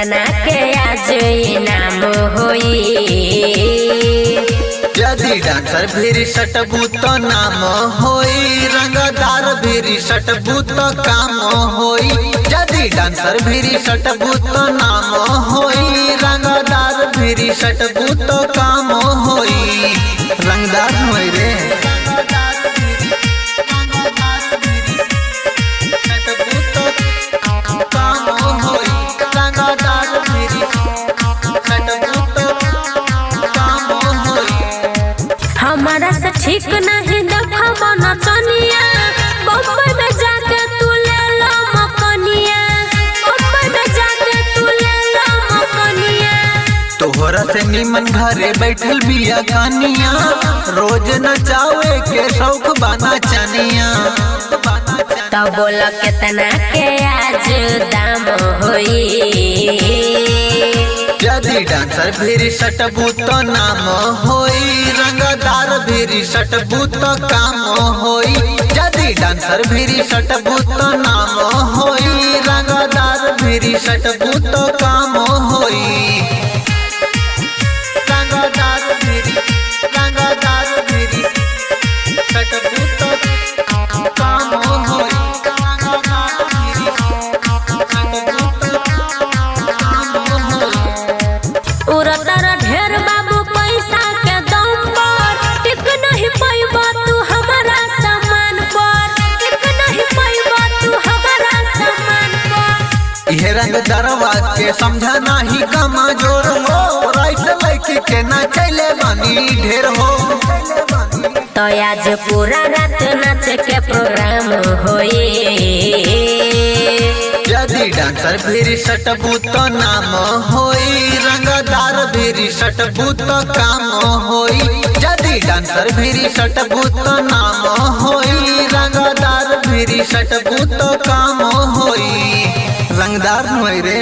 केतना के आज इनाम होई। यदि डांसर भिरी सटबू तो नाम होई, रंगदार भिरी सटबू तो काम होई। यदि डांसर भिरी सटबू तो नाम होई, रंगदार भिरी सटबू तो काम होई। रंगदार होई रे हमारा से ठीक नहीं देखा नचनिया, बम्बई में जाके तू ले लो मकनिया, बम्बई में जाके तू ले लो मकनिया। तोहरा से निमन घरे बैठल बिया कानिया, रोज नचावे के शौक बना चनिया। तो बोला केतना के आज दाम होई। यदि डांसर भिरी सटबू तो नाम होई, रंगदार भिरी सटबू तो काम होई। यदि डांसर भिरी सटबू तो नाम होई, रंगदार भिरी सटबू तो काम होई। रंगदार भिरी सटबू तो काम होई। उड़तारा ढेर बाबू पैसा के दम पर, टिक नहीं पैबा तू हमारा सामान पर, टिक नहीं पैबा तू हमारा सामान पर। ये रंग दरवा के समझा नहीं कमजोर हो, राइस लड़की के ना चले बनी ढेर हो। तो आज पूरा रात नाच के प्रोग्राम होई। यदि डांसर भिरी सटबू तो नाम होई, रंगदार भिरी सटबू तो काम होई। यदि डांसर भिरी सटबू तो नाम होई, रंगदार भिरी सटबू तो काम होई। रंगदार होई रे।